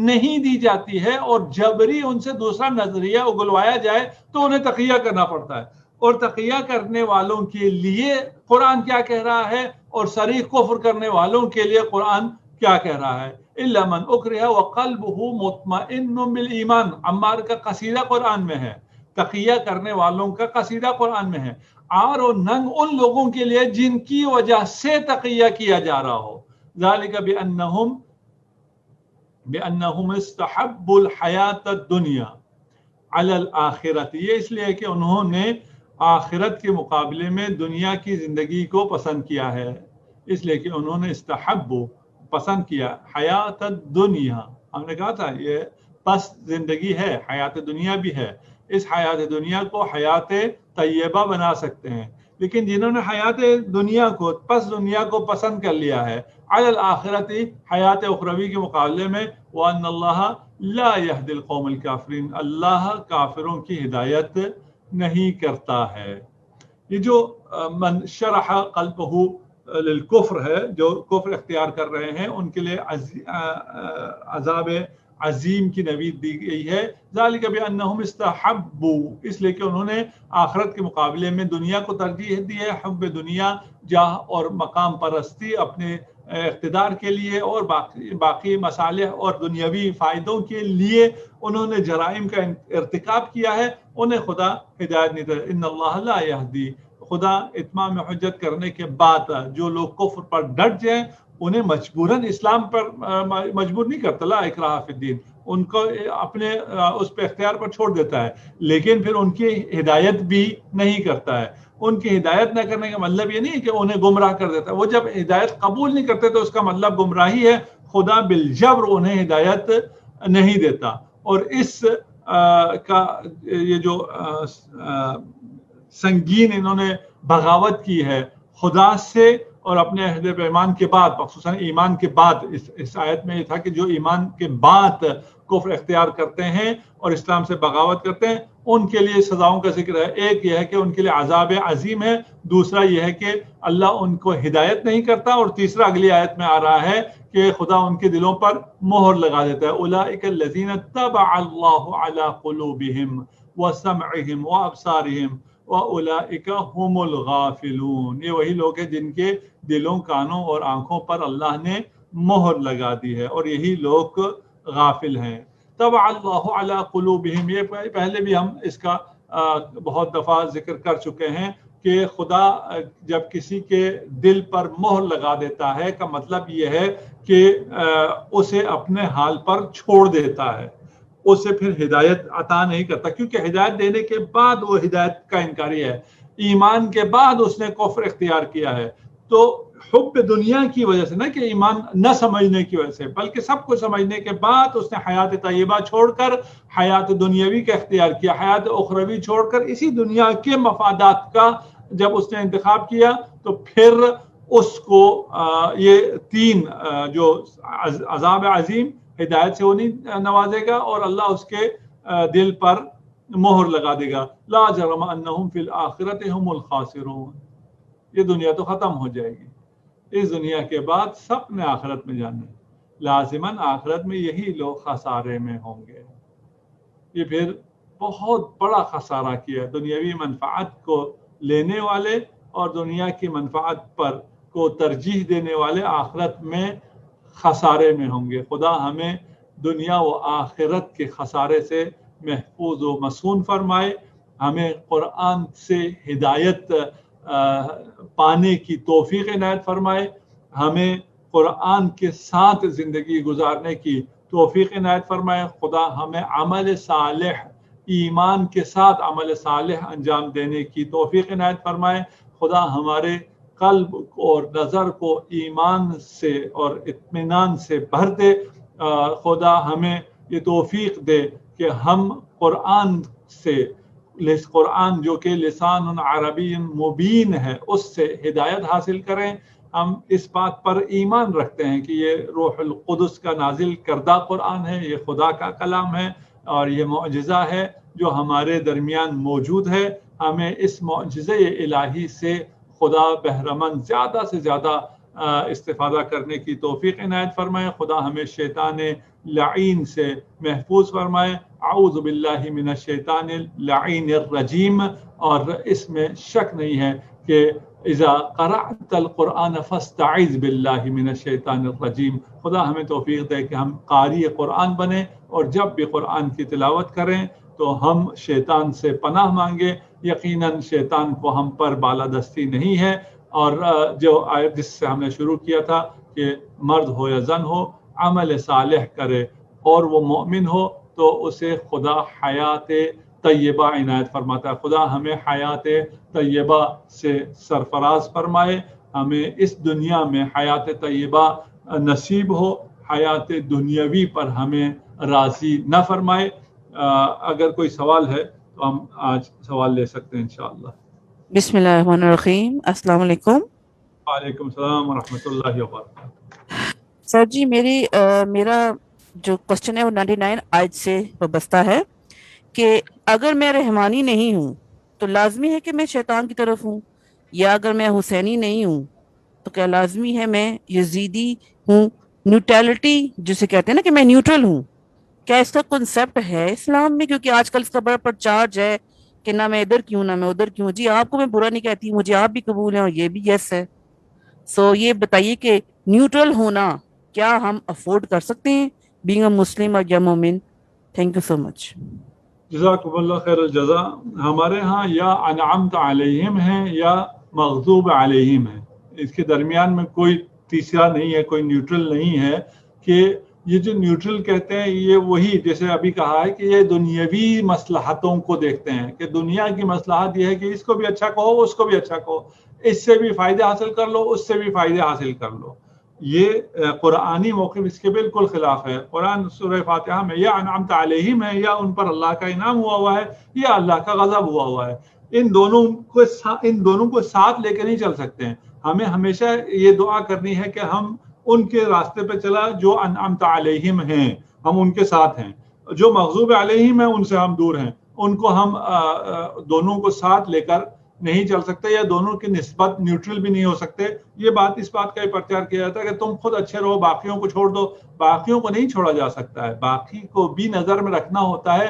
نہیں دی جاتی ہے، اور جبری ان سے دوسرا نظریہ اگلوایا جائے تو انہیں تقیہ کرنا پڑتا ہے. اور تقیہ کرنے والوں کے لیے قرآن کیا کہہ رہا ہے اور صریح کفر کرنے والوں کے لیے قرآن کیا کہہ رہا ہے؟ الا من اکرہ وقلبہ مطمئن بالایمان. عمار کا قصیدہ قرآن میں ہے، تقیہ کرنے والوں کا قصیدہ قرآن میں ہے. آر و ننگ ان لوگوں کے لیے جن کی وجہ سے تقیہ کیا جا رہا ہو. ذالک بأنہم استحبوا الحیات الدنیا علی الآخرۃ، یہ اس لیے کہ انہوں نے آخرت کے مقابلے میں دنیا کی زندگی کو پسند کیا ہے. اس لیے کہ انہوں نے استحبوا پسند کیا حیات الدنیا. ہم نے کہا تھا یہ پس زندگی ہے، حیات دنیا بھی ہے. اس حیات دنیا کو حیات طیبہ بنا سکتے ہیں، لیکن جنہوں نے حیات دنیا کو، پس دنیا کو پسند کر لیا ہے، علی الآخرۃ، حیات اخروی کے مقابلے میں، وَأَنَّ اللَّهَ لَا يَهْدِي الْقَوْمَ الْكَافِرِينَ، اللہ کافروں کی ہدایت نہیں کرتا ہے. یہ جو من شرح قلبہ للکفر ہے، جو کفر اختیار کر رہے ہیں، ان کے لیے عذاب عظیم کی نوید دی گئی ہے. ذالک بانہم استحبوا، اس لیے کہ انہوں نے آخرت کے مقابلے میں دنیا کو ترجیح دی ہے. حب دنیا، جاہ اور مقام پرستی اپنے اقتدار کے لیے اور باقی مصالح اور دنیاوی فائدوں کے لیے انہوں نے جرائم کا ارتکاب کیا ہے. انہیں خدا ہدایت نہیں دیتا. ان اللہ لا یہدی، خدا اتمام حجت کرنے کے بعد جو لوگ کفر پر ڈٹ جائیں انہیں مجبوراً اسلام پر مجبور نہیں کرتا. لا اکراہ فی الدین، ان کو اپنے اس پہ اختیار پر چھوڑ دیتا ہے، لیکن پھر ان کی ہدایت بھی نہیں کرتا ہے. ان کی ہدایت نہ کرنے کا مطلب یہ نہیں ہے کہ انہیں گمراہ کر دیتا ہے. وہ جب ہدایت قبول نہیں کرتے تو اس کا مطلب گمراہی ہے. خدا بالجبر انہیں ہدایت نہیں دیتا. اور اس کا یہ جو سنگین انہوں نے بغاوت کی ہے خدا سے اور اپنے عہد پیمان کے بعد، خصوصاً ایمان کے بعد، اس آیت میں یہ تھا کہ جو ایمان کے بعد کفر اختیار کرتے ہیں اور اسلام سے بغاوت کرتے ہیں ان کے لیے سزاؤں کا ذکر ہے. ایک یہ ہے کہ ان کے لیے عذاب عظیم ہے، دوسرا یہ ہے کہ اللہ ان کو ہدایت نہیں کرتا، اور تیسرا اگلی آیت میں آ رہا ہے کہ خدا ان کے دلوں پر مہر لگا دیتا ہے. اولئک الذین طبع اللہ علی قلوبہم وسمعہم وابصارہم وَأُولَئِكَ هُمُ الْغَافِلُونَ، یہ وہی لوگ ہیں جن کے دلوں، کانوں اور آنکھوں پر اللہ نے مہر لگا دی ہے، اور یہی لوگ غافل ہیں. طبع اللہ علی قلوبہم، یہ پہلے بھی ہم اس کا بہت دفعہ ذکر کر چکے ہیں کہ خدا جب کسی کے دل پر مہر لگا دیتا ہے کا مطلب یہ ہے کہ اسے اپنے حال پر چھوڑ دیتا ہے، اسے پھر ہدایت عطا نہیں کرتا، کیونکہ ہدایت دینے کے بعد وہ ہدایت کا انکاری ہے. ایمان کے بعد اس نے کفر اختیار کیا ہے. تو حب دنیا کی وجہ سے، نہ کہ ایمان نہ سمجھنے کی وجہ سے، بلکہ سب کو سمجھنے کے بعد اس نے حیات طیبہ چھوڑ کر حیات دنیاوی کا اختیار کیا، حیات اخروی چھوڑ کر اسی دنیا کے مفادات کا جب اس نے انتخاب کیا تو پھر اس کو یہ تین جو عذاب عظیم، ہدایت سے وہ نہیں نوازے گا اور اللہ اس کے دل پر مہر لگا دے گا. لا جرم انہم فی الآخرۃ هم الخاسرون، یہ دنیا تو ختم ہو جائے گی، اس دنیا کے بعد سب نے آخرت میں جانا ہے، لازماً آخرت میں یہی لوگ خسارے میں ہوں گے. یہ پھر بہت بڑا خسارہ کیا، دنیاوی منفعت کو لینے والے اور دنیا کی منفعت پر کو ترجیح دینے والے آخرت میں خسارے میں ہوں گے. خدا ہمیں دنیا و آخرت کے خسارے سے محفوظ و مصون فرمائے، ہمیں قرآن سے ہدایت پانے کی توفیق عنایت فرمائے، ہمیں قرآن کے ساتھ زندگی گزارنے کی توفیق عنایت فرمائے. خدا ہمیں عمل صالح، ایمان کے ساتھ عمل صالح انجام دینے کی توفیق عنایت فرمائے. خدا ہمارے قلب اور نظر کو ایمان سے اور اطمینان سے بھر دے. خدا ہمیں یہ توفیق دے کہ ہم قرآن سے، قرآن جو کہ لسان عربی مبین ہے، اس سے ہدایت حاصل کریں. ہم اس بات پر ایمان رکھتے ہیں کہ یہ روح القدس کا نازل کردہ قرآن ہے، یہ خدا کا کلام ہے اور یہ معجزہ ہے جو ہمارے درمیان موجود ہے. ہمیں اس معجزہ الہی سے خدا بہرمند زیادہ سے زیادہ استفادہ کرنے کی توفیق عنایت فرمائے. خدا ہمیں شیطان لعین سے محفوظ فرمائے. اعوذ باللہ من الشیطان اللعین الرجیم. اور اس میں شک نہیں ہے کہ اذا قرأت القرآن فاستعذ باللہ من الشیطان الرجیم. خدا ہمیں توفیق دے کہ ہم قاری قرآن بنیں اور جب بھی قرآن کی تلاوت کریں تو ہم شیطان سے پناہ مانگے. یقیناً شیطان کو ہم پر بالادستی نہیں ہے. اور جو آیت جس سے ہم نے شروع کیا تھا کہ مرد ہو یا زن ہو عمل صالح کرے اور وہ مومن ہو تو اسے خدا حیات طیبہ عنایت فرماتا ہے. خدا ہمیں حیات طیبہ سے سرفراز فرمائے، ہمیں اس دنیا میں حیات طیبہ نصیب ہو، حیات دنیاوی پر ہمیں راضی نہ فرمائے. اگر کوئی سوال ہے تو ہم آج سوال لے سکتے ہیں انشاءاللہ. بسم اللہ الرحمن الرحیم. السلام علیکم. وعلیکم السلام ورحمۃ اللہ وبرکاتہ. سر جی میرا جو کوشچن ہے وہ 99 آیت سے وابستہ ہے کہ اگر میں رحمانی نہیں ہوں تو لازمی ہے کہ میں شیطان کی طرف ہوں، یا اگر میں حسینی نہیں ہوں تو کیا لازمی ہے میں یزیدی ہوں؟ نیوٹرلٹی جسے کہتے ہیں نا کہ میں نیوٹرل ہوں، کیا اس کا کنسپٹ ہے اسلام میں؟ کیونکہ آج کل اس کا بڑا پرچارج ہے کہ نہ میں ادھر کیوں نہ میں ادھر کیوں. جی آپ کو میں برا نہیں کہتی، مجھے آپ بھی قبول ہیں اور یہ بھی یس ہے. سو یہ بتائیے کہ نیوٹرل ہونا کیا ہم افورڈ کر سکتے ہیں بینگ اے مسلم اور یا مومن؟ تھینک یو سو مچ. جزاکم اللہ خیر الجزا. ہمارے ہاں یا انعمت علیہم ہیں یا مغضوب علیہم ہیں، اس کے درمیان میں کوئی تیسرا نہیں ہے، کوئی نیوٹرل نہیں ہے. کہ یہ جو نیوٹرل کہتے ہیں یہ وہی جیسے ابھی کہا ہے کہ یہ دنیاوی مصلحتوں کو دیکھتے ہیں کہ دنیا کی مصلحت یہ ہے کہ اس کو بھی اچھا کہو اس کو بھی اچھا کہو، اس سے بھی فائدے حاصل کر لو اس سے بھی فائدے حاصل کر لو. یہ قرآنی موقف اس کے بالکل خلاف ہے. قرآن سورہ فاتحہ میں یا انعمت علیہم ہے، یا ان پر اللہ کا انعام ہوا ہے یا اللہ کا غضب ہوا ہے. ان دونوں کو ساتھ لے کے نہیں چل سکتے ہیں. ہمیں ہمیشہ یہ دعا کرنی ہے کہ ہم ان کے راستے پہ چلا جو انعمت علیہم ہیں، ہم ان کے ساتھ ہیں. جو مغضوب علیہم ہیں ان سے ہم دور ہیں. ان کو ہم دونوں کو ساتھ لے کر نہیں چل سکتے، یا دونوں کی نسبت نیوٹرل بھی نہیں ہو سکتے. یہ بات اس بات کا ہی پرچار کیا جاتا ہے کہ تم خود اچھے رہو باقیوں کو چھوڑ دو. باقیوں کو نہیں چھوڑا جا سکتا ہے، باقی کو بھی نظر میں رکھنا ہوتا ہے.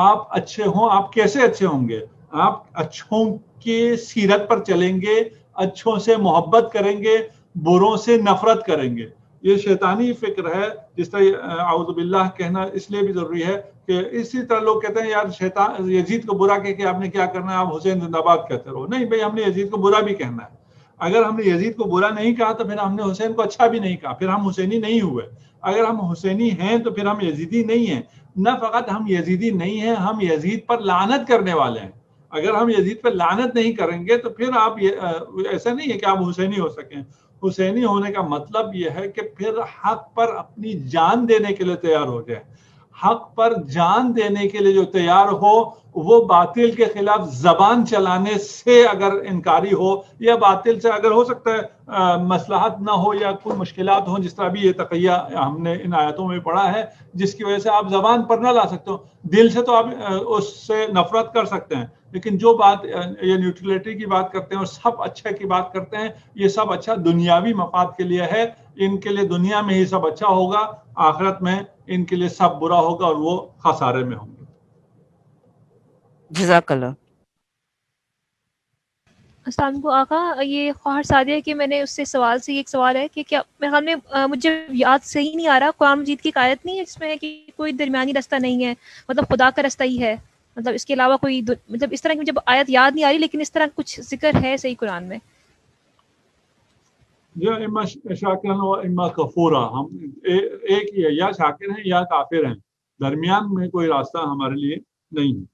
آپ اچھے ہوں، آپ کیسے اچھے ہوں گے؟ آپ اچھوں کی سیرت پر چلیں گے، اچھوں سے محبت کریں گے، بروں سے نفرت کریں گے. یہ شیطانی فکر ہے. جس طرح اعوذ باللہ کہنا اس لیے بھی ضروری ہے کہ اسی طرح لوگ کہتے ہیں یار شیطان یزید کو برا کہہ کے آپ نے کیا کرنا ہے، آپ حسین زندہ باد کہتے رہو. نہیں بھائی، ہم نے یزید کو برا بھی کہنا ہے. اگر ہم نے یزید کو برا نہیں کہا تو پھر ہم نے حسین کو اچھا بھی نہیں کہا، پھر ہم حسینی نہیں ہوئے. اگر ہم حسینی ہیں تو پھر ہم یزیدی نہیں ہیں. نہ فقط ہم یزیدی نہیں ہیں، ہم یزید پر لعنت کرنے والے ہیں. اگر ہم یزید پر لعنت نہیں کریں گے تو پھر آپ ایسا نہیں ہے کہ آپ حسینی ہو سکیں. حسینی ہونے کا مطلب یہ ہے کہ پھر حق پر اپنی جان دینے کے لیے تیار ہو جائے. حق پر جان دینے کے لیے جو تیار ہو، وہ باطل کے خلاف زبان چلانے سے اگر انکاری ہو، یا باطل سے اگر ہو سکتا ہے مصلحت نہ ہو یا کوئی مشکلات ہوں، جس طرح بھی یہ تقیہ ہم نے ان آیتوں میں پڑھا ہے، جس کی وجہ سے آپ زبان پر نہ لا سکتے ہو. دل سے تو آپ اس سے نفرت کر سکتے ہیں، لیکن جو بات یہ نیوٹرلٹی کی بات کرتے ہیں اور سب اچھے کی بات کرتے ہیں، یہ سب اچھا دنیاوی مفاد کے لیے ہے. ان کے لیے دنیا میں ہی سب اچھا ہوگا، آخرت میں ان کے لیے سب برا ہوگا اور وہ خسارے میں ہوں گے. جزاک اللہ. السلام علیکم آقا. یہ خواہر سعدیہ کہ میں نے اس سے سوال سے ایک سوال ہے کہ کیا میرے خیال میں مجھے یاد صحیح نہیں آ رہا، قرآن مجید کی ایک آیت نہیں ہے جس میں ہے کہ کوئی درمیانی رستہ نہیں ہے، مطلب خدا کا رستہ ہی ہے، مطلب اس کے علاوہ کوئی مطلب اس طرح کی مجھے آیت یاد نہیں آ رہی، لیکن اس طرح کچھ ذکر ہے صحیح قرآن میں. یا اما شاکر و اما کفورا، ہم ایک ہی ہے، یا شاکر ہیں یا کافر ہیں، درمیان میں کوئی راستہ ہمارے لیے نہیں ہے.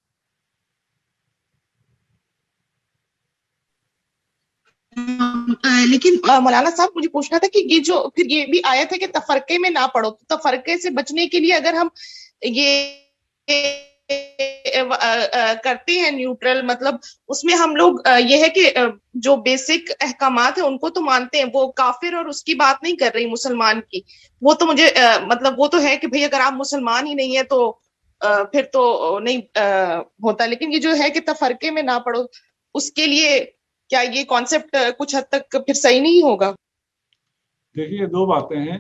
لیکن مولانا صاحب مجھے پوچھنا تھا کہ یہ جو پھر یہ بھی آیت ہے کہ تفرقے میں نہ پڑو، تو تفرقے سے بچنے کے لیے اگر ہم یہ کرتے ہیں نیوٹرل، مطلب اس میں ہم لوگ یہ ہے کہ جو بیسک احکامات ہیں ان کو تو مانتے ہیں، وہ کافر اور اس کی بات نہیں کر رہی مسلمان کی. وہ تو مجھے مطلب وہ تو ہے کہ بھئی اگر آپ مسلمان ہی نہیں ہے تو پھر تو نہیں ہوتا. لیکن یہ جو ہے کہ تفرقے میں نہ پڑو، اس کے لیے کیا یہ کانسیپٹ کچھ حد تک پھر صحیح نہیں ہوگا؟ دیکھیے دو باتیں ہیں.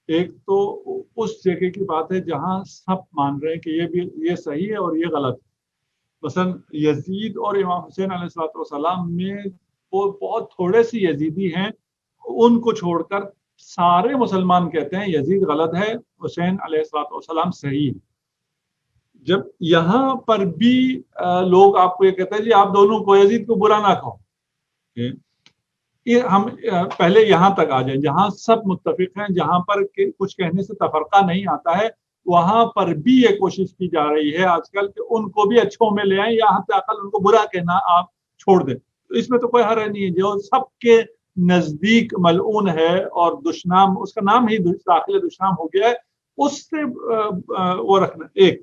ایک تو اس جگہ کی بات ہے جہاں سب مان رہے ہیں کہ یہ صحیح ہے اور یہ غلط ہے. مثلا یزید اور امام حسین علیہ السلام میں وہ بہت تھوڑے سی یزیدی ہیں، ان کو چھوڑ کر سارے مسلمان کہتے ہیں یزید غلط ہے، حسین علیہ السلام صحیح ہے. جب یہاں پر بھی لوگ آپ کو یہ کہتے ہیں جی آپ دونوں کو یزید کو برا نہ کہو. ہم پہلے یہاں تک آ جائیں جہاں سب متفق ہیں، جہاں پر کچھ کہنے سے تفرقہ نہیں آتا ہے. وہاں پر بھی یہ کوشش کی جا رہی ہے آج کل کہ ان کو بھی اچھوں میں لے آئیں، یا حتی اقل ان کو برا کہنا آپ چھوڑ دیں. اس میں تو کوئی حرج نہیں ہے. جو سب کے نزدیک ملعون ہے اور دشنام، اس کا نام ہی داخل دشنام ہو گیا ہے، اس سے وہ رکھنا. ایک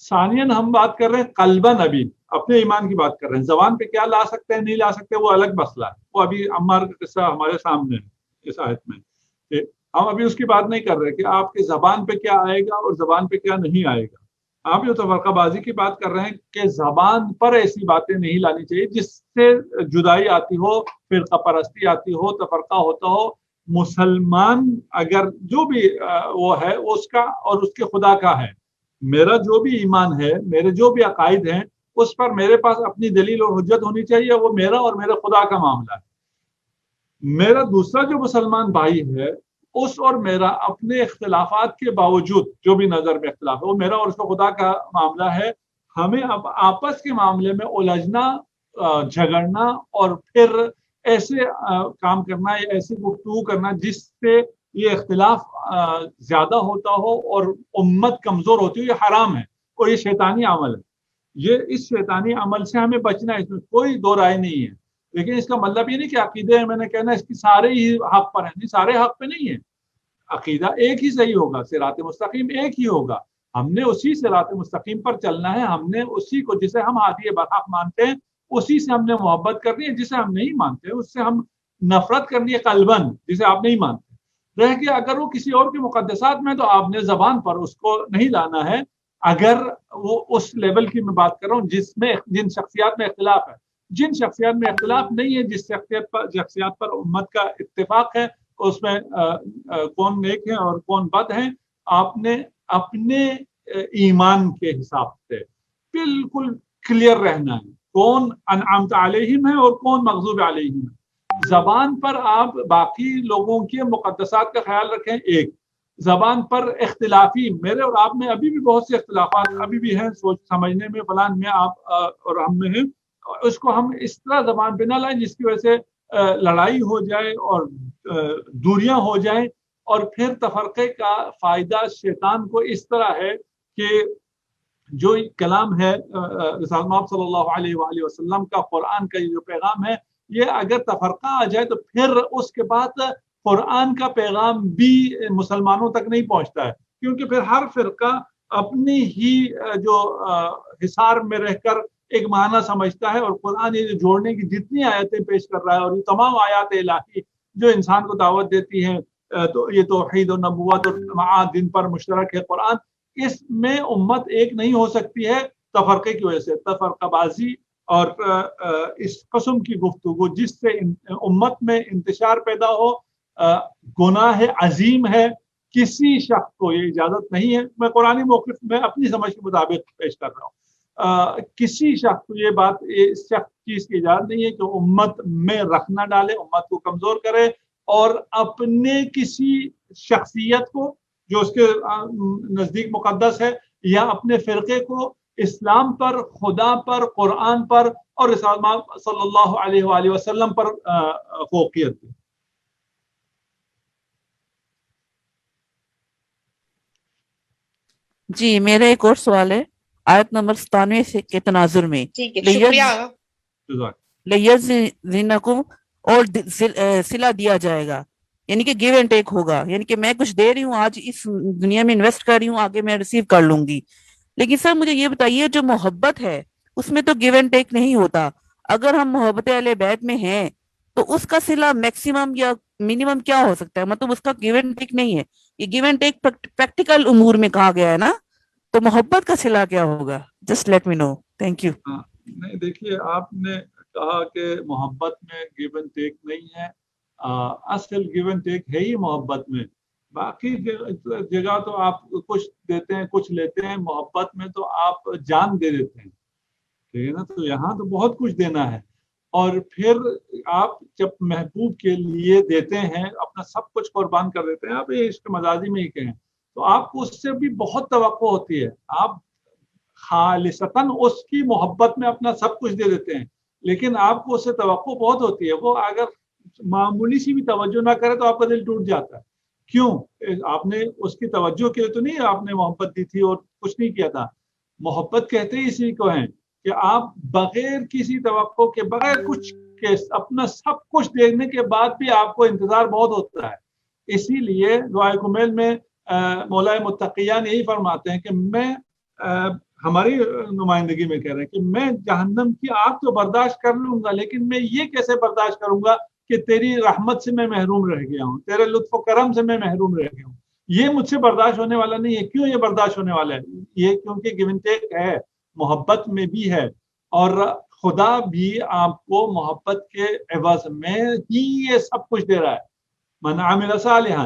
ثانیاً ہم بات کر رہے ہیں قلباً، ابھی اپنے ایمان کی بات کر رہے ہیں. زبان پہ کیا لا سکتے ہیں نہیں لا سکتے وہ الگ مسئلہ ہے، وہ ابھی عمار کا قصہ ہمارے سامنے ہے اس آیت میں. ہم ابھی اس کی بات نہیں کر رہے کہ آپ کی زبان پہ کیا آئے گا اور زبان پہ کیا نہیں آئے گا. آپ جو تفرقہ بازی کی بات کر رہے ہیں کہ زبان پر ایسی باتیں نہیں لانی چاہیے جس سے جدائی آتی ہو، فرقہ پرستی آتی ہو، تفرقہ ہوتا ہو. مسلمان اگر جو بھی وہ ہے اس کا اور اس کے خدا کا ہے، میرا جو بھی ایمان ہے، میرے جو بھی عقائد ہیں، اس پر میرے پاس اپنی دلیل اور حجت ہونی چاہیے. وہ میرا اور میرے خدا کا معاملہ ہے. میرا دوسرا جو مسلمان بھائی ہے، اس اور میرا اپنے اختلافات کے باوجود جو بھی نظر میں اختلاف ہے، وہ میرا اور اس کا خدا کا معاملہ ہے. ہمیں اب آپس کے معاملے میں الجھنا، جھگڑنا اور پھر ایسے کام کرنا یا ایسی گفتگو کرنا جس سے یہ اختلاف زیادہ ہوتا ہو اور امت کمزور ہوتی ہو، یہ حرام ہے اور یہ شیطانی عمل ہے. یہ اس شیطانی عمل سے ہمیں بچنا ہے، اس میں کوئی دو رائے نہیں ہے. لیکن اس کا مطلب یہ نہیں کہ عقیدے میں نے کہنا اس کی سارے ہی حق پر ہیں. نہیں، سارے حق پہ نہیں ہے. عقیدہ ایک ہی صحیح ہوگا، صراط مستقیم ایک ہی ہوگا. ہم نے اسی صراط مستقیم پر چلنا ہے. ہم نے اسی کو، جسے ہم ہادی برحق مانتے ہیں، اسی سے ہم نے محبت کرنی ہے. جسے ہم نہیں مانتے اس سے ہم نفرت کرنی ہے قلباً، جسے آپ نہیں مانتے. رہ کے اگر وہ کسی اور کے مقدسات میں، تو آپ نے زبان پر اس کو نہیں لانا ہے. اگر وہ اس لیول کی میں بات کر رہا ہوں جن شخصیات میں اختلاف ہے. جن شخصیات میں اختلاف نہیں ہے، جس شخصیات پر امت کا اتفاق ہے، اس میں کون نیک ہے اور کون بد ہیں، آپ نے اپنے ایمان کے حساب سے بالکل کلیئر رہنا ہے کون انعمت علیہم ہے اور کون مغضوب علیہم ہے. زبان پر آپ باقی لوگوں کے مقدسات کا خیال رکھیں. ایک زبان پر اختلافی، میرے اور آپ میں ابھی بھی بہت سے اختلافات ابھی بھی ہیں، سوچ سمجھنے میں فلان میں آپ اور ہم میں ہیں. اس کو ہم اس طرح زبان پہ نہ لائیں جس کی وجہ سے لڑائی ہو جائے اور دوریاں ہو جائیں. اور پھر تفرقے کا فائدہ شیطان کو اس طرح ہے کہ جو کلام ہے رسول اللہ صلی اللہ علیہ وآلہ وسلم کا، قرآن کا یہ جو پیغام ہے، یہ اگر تفرقہ آ جائے تو پھر اس کے بعد قرآن کا پیغام بھی مسلمانوں تک نہیں پہنچتا ہے. کیونکہ پھر ہر فرقہ اپنی ہی جو حصار میں رہ کر ایک معنی سمجھتا ہے. اور قرآن یہ جوڑنے کی جتنی آیتیں پیش کر رہا ہے، اور یہ تمام آیات الہی جو انسان کو دعوت دیتی ہیں، تو یہ توحید و نبوت اور معاد دن پر مشترک ہے قرآن. اس میں امت ایک نہیں ہو سکتی ہے تفرقے کی وجہ سے. تفرقہ بازی اور اس قسم کی گفتگو جس سے امت میں انتشار پیدا ہو، گناہ عظیم ہے. کسی شخص کو یہ اجازت نہیں ہے. میں قرآنی موقف میں اپنی سمجھ کے مطابق پیش کر رہا ہوں. کسی شخص کو یہ بات، اس شخص چیز کی اجازت نہیں ہے کہ امت میں رخ نہ ڈالے، امت کو کمزور کرے اور اپنے کسی شخصیت کو جو اس کے نزدیک مقدس ہے، یا اپنے فرقے کو اسلام پر، خدا پر، قرآن پر اور رسول اللہ صلی اللہ علیہ وآلہ وسلم پر فوقیت دے. جی، میرا ایک اور سوال ہے آیت نمبر 97 کے تناظر میں. ٹھیک ہے، شکریہ. لیَزِنَکُم، اور صلہ دیا جائے گا، یعنی کہ گیو اینڈ ٹیک ہوگا. یعنی کہ میں کچھ دے رہی ہوں، آج اس دنیا میں انویسٹ کر رہی ہوں، آگے میں ریسیو کر لوں گی. لیکن سر مجھے یہ بتائیے، جو محبت ہے اس میں تو گیو اینڈ ٹیک نہیں ہوتا. اگر ہم محبت اہل بیت میں ہیں تو اس کا صلہ میکسیمم یا منیمم کیا ہو سکتا ہے؟ مطلب اس کا گیو اینڈ ٹیک نہیں ہے. یہ گیو اینڈ ٹیک پریکٹیکل امور میں کہا گیا ہے نا، تو محبت کا صلہ کیا ہوگا؟ Just let me know. Thank you. نہیں، دیکھیے، آپ نے کہا کہ محبت میں گیو اینڈ ٹیک نہیں ہے. اصل گیو اینڈ ٹیک ہے ہی محبت میں. باقی جگہ تو آپ کچھ دیتے ہیں کچھ لیتے ہیں. محبت میں تو آپ جان دے دیتے ہیں، ٹھیک ہے نا. تو یہاں تو بہت کچھ دینا ہے. اور پھر آپ جب محبوب کے لیے دیتے ہیں، اپنا سب کچھ قربان کر دیتے ہیں، آپ یہ عشق مجازی میں ہی کہیں، تو آپ کو اس سے بھی بہت توقع ہوتی ہے. آپ خالصتاً اس کی محبت میں اپنا سب کچھ دے دیتے ہیں، لیکن آپ کو اس سے توقع بہت ہوتی ہے. وہ اگر معمولی سی بھی توجہ نہ کرے تو آپ کا دل ٹوٹ جاتا ہے. کیوں؟ آپ نے اس کی توجہ کے لیے تو نہیں آپ نے محبت دی تھی اور کچھ نہیں کیا تھا. محبت کہتے ہی اسی کو ہیں کہ آپ بغیر کسی توقع کے، بغیر کچھ کے، اپنا سب کچھ دینے کے بعد بھی آپ کو انتظار بہت ہوتا ہے. اسی لیے دعائے کمیل میں مولا متقیان یہی فرماتے ہیں کہ میں، ہماری نمائندگی میں کہہ رہے ہیں کہ میں جہنم کی آگ تو برداشت کر لوں گا، لیکن میں یہ کیسے برداشت کروں گا کہ تیری رحمت سے میں محروم رہ گیا ہوں، تیرے لطف و کرم سے میں محروم رہ گیا ہوں. یہ مجھ سے برداشت ہونے والا نہیں ہے. کیوں یہ برداشت ہونے والا ہے؟ یہ کیونکہ گیو اینڈ ٹیک ہے، محبت میں بھی ہے. اور خدا بھی آپ کو محبت کے عوض میں ہی یہ سب کچھ دے رہا ہے. من عمل صالحا،